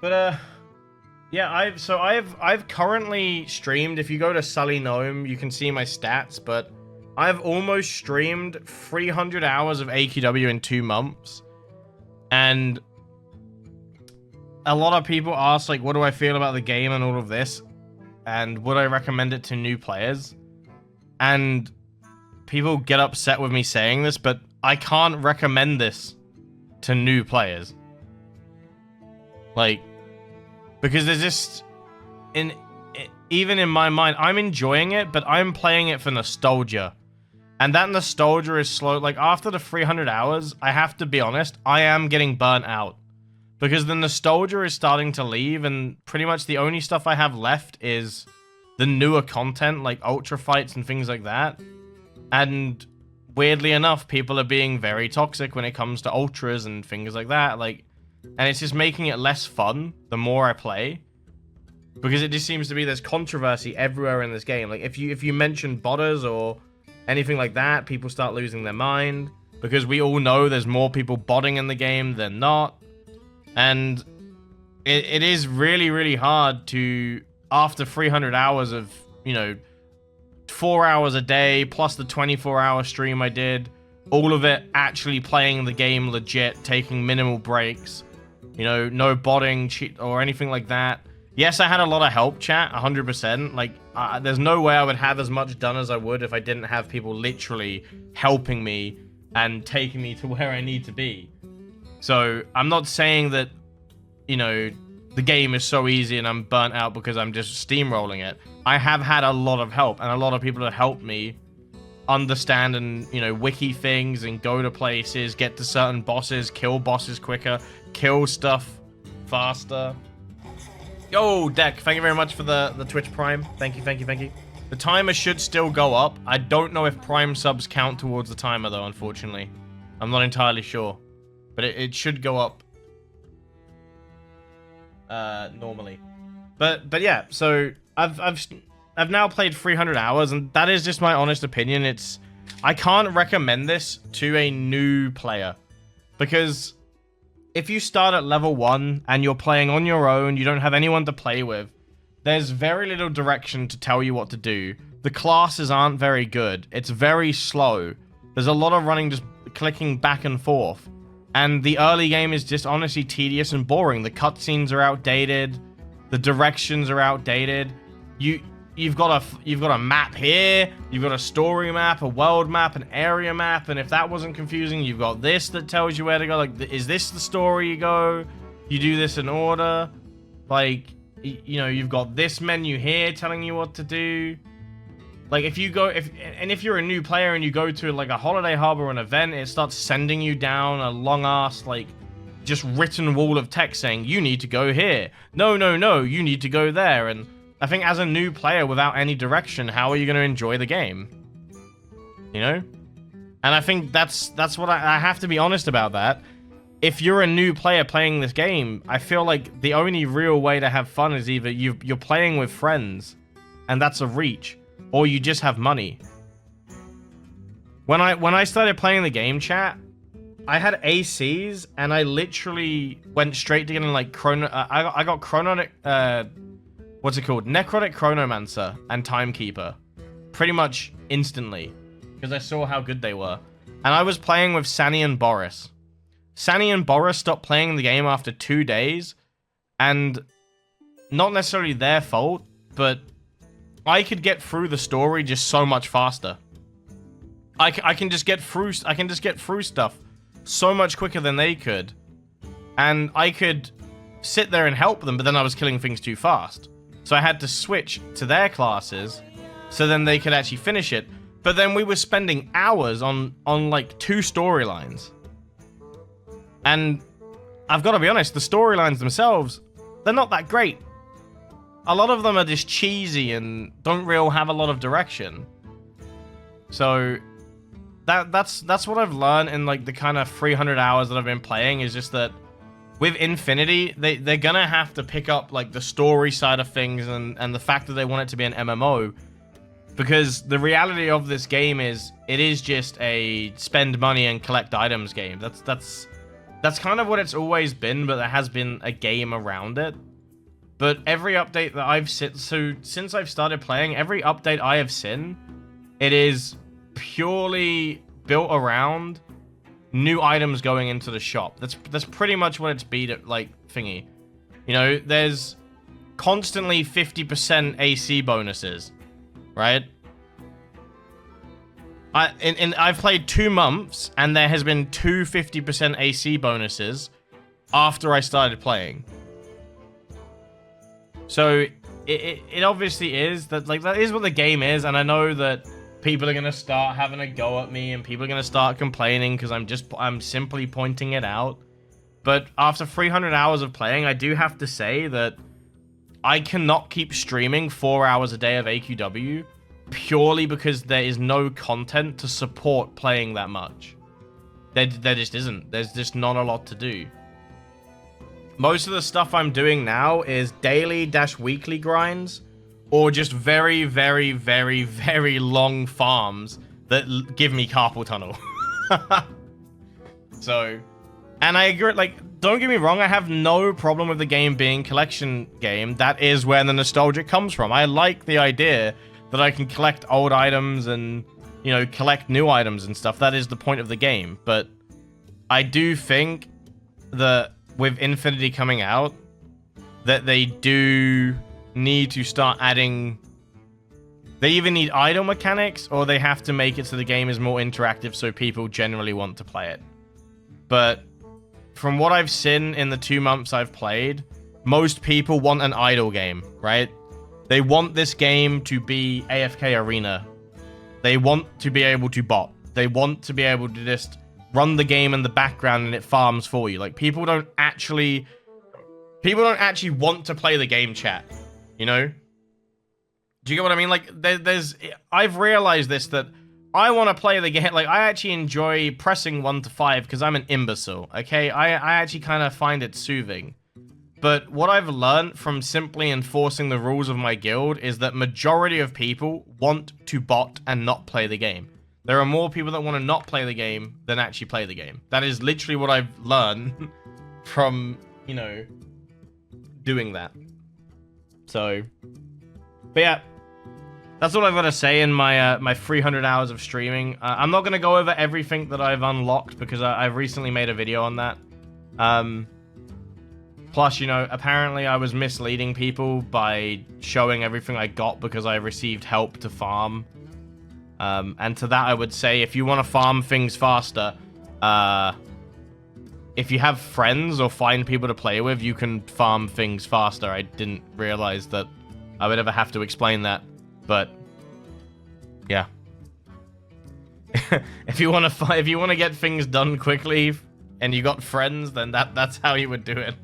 But yeah, I've currently streamed. If you go to Sully Gnome, you can see my stats. But I've almost streamed 300 hours of AQW in 2 months, and a lot of people ask, like, what do I feel about the game and all of this, and would I recommend it to new players? And people get upset with me saying this, but I can't recommend this to new players. Like, because there's just, even in my mind, I'm enjoying it, but I'm playing it for nostalgia. And that nostalgia is slow. Like, after the 300 hours, I have to be honest, I am getting burnt out. Because the nostalgia is starting to leave, and pretty much the only stuff I have left is the newer content, like Ultra Fights and things like that. And weirdly enough, people are being very toxic when it comes to Ultras and things like that. Like, and it's just making it less fun the more I play. Because it just seems to be there's controversy everywhere in this game. Like, if you mention botters or anything like that, people start losing their mind. Because we all know there's more people botting in the game than not. And it is really, really hard to, after 300 hours of, you know, 4 hours a day, plus the 24-hour stream I did, all of it actually playing the game legit, taking minimal breaks, you know, no botting, cheat, or anything like that. Yes, I had a lot of help, chat, 100%. Like, there's no way I would have as much done as I would if I didn't have people literally helping me and taking me to where I need to be. So, I'm not saying that, you know, the game is so easy and I'm burnt out because I'm just steamrolling it. I have had a lot of help, and a lot of people have helped me understand and, you know, wiki things and go to places, get to certain bosses, kill bosses quicker, kill stuff faster. Yo, Deck, thank you very much for the Twitch Prime. Thank you, thank you, thank you. The timer should still go up. I don't know if Prime subs count towards the timer, though, unfortunately. I'm not entirely sure. But it should go up normally. But yeah, so I've now played 300 hours, and that is just my honest opinion. I can't recommend this to a new player, because if you start at level 1 and you're playing on your own, you don't have anyone to play with, there's very little direction to tell you what to do. The classes aren't very good. It's very slow. There's a lot of running, just clicking back and forth. And the early game is just honestly tedious and boring. The cutscenes are outdated. The directions are outdated. You've got a map here. You've got a story map, a world map, an area map. And if that wasn't confusing, you've got this that tells you where to go. Like, is this the story you go? You do this in order. Like, you know, you've got this menu here telling you what to do. Like, if you're a new player and you go to, like, a holiday hub or an event, it starts sending you down a long-ass, like, just written wall of text saying, you need to go here. No, no, no, you need to go there. And I think as a new player without any direction, how are you going to enjoy the game? You know? And I think that's what I have to be honest about that. If you're a new player playing this game, I feel like the only real way to have fun is either you're playing with friends, and that's a reach, or you just have money. When I started playing the game, chat, I had ACs, and I literally went straight to getting, like, I got Chronotic, what's it called? Necrotic Chronomancer and Timekeeper. Pretty much instantly. Because I saw how good they were. And I was playing with Sani and Boris. Sani and Boris stopped playing the game after 2 days. And not necessarily their fault, but I could get through the story just so much faster. I can just get through stuff so much quicker than they could. And I could sit there and help them, but then I was killing things too fast. So I had to switch to their classes so then they could actually finish it. But then we were spending hours on like 2 storylines. And I've got to be honest, the storylines themselves, they're not that great. A lot of them are just cheesy and don't really have a lot of direction. So that's what I've learned in, like, the kind of 300 hours that I've been playing, is just that with Infinity, they're gonna have to pick up, like, the story side of things and the fact that they want it to be an MMO. Because the reality of this game is, it is just a spend money and collect items game. That's That's kind of what it's always been, but there has been a game around it. But every update that I've seen, so since I've started playing, every update I have seen, it is purely built around new items going into the shop. That's pretty much what it's been at, like, thingy. You know, there's constantly 50% AC bonuses, right? I've played 2 months, and there has been 50% AC bonuses after I started playing. So it obviously is that, like, that is what the game is, and I know that people are gonna start having a go at me, and people are gonna start complaining because I'm simply pointing it out. But after 300 hours of playing, I do have to say that I cannot keep streaming 4 hours a day of AQW purely because there is no content to support playing that much. There just isn't. There's just not a lot to do. Most of the stuff I'm doing now is daily-weekly grinds, or just very, very, very, very long farms that give me carpal tunnel. So, and I agree, like, don't get me wrong, I have no problem with the game being collection game. That is where the nostalgia comes from. I like the idea that I can collect old items and, you know, collect new items and stuff. That is the point of the game. But I do think that with Infinity coming out, that they do need to start adding... They either need idle mechanics, or they have to make it so the game is more interactive so people generally want to play it. But from what I've seen in the 2 months I've played, most people want an idle game, right? They want this game to be AFK Arena. They want to be able to bot. They want to be able to just run the game in the background and it farms for you. Like, people don't actually want to play the game, chat. You know? Do you get what I mean? Like, I've realized this, that I want to play the game. Like, I actually enjoy pressing 1 to 5 because I'm an imbecile, okay? I actually kind of find it soothing. But what I've learned from simply enforcing the rules of my guild is that majority of people want to bot and not play the game. There are more people that want to not play the game than actually play the game. That is literally what I've learned from, you know, doing that. So, but yeah, that's what I've got to say in my my 300 hours of streaming. I'm not going to go over everything that I've unlocked because I've recently made a video on that. Plus, you know, apparently I was misleading people by showing everything I got because I received help to farm. And to that I would say, if you want to farm things faster, if you have friends or find people to play with, you can farm things faster. I didn't realize that I would ever have to explain that, but yeah. If you want to get things done quickly and you got friends, then that's how you would do it.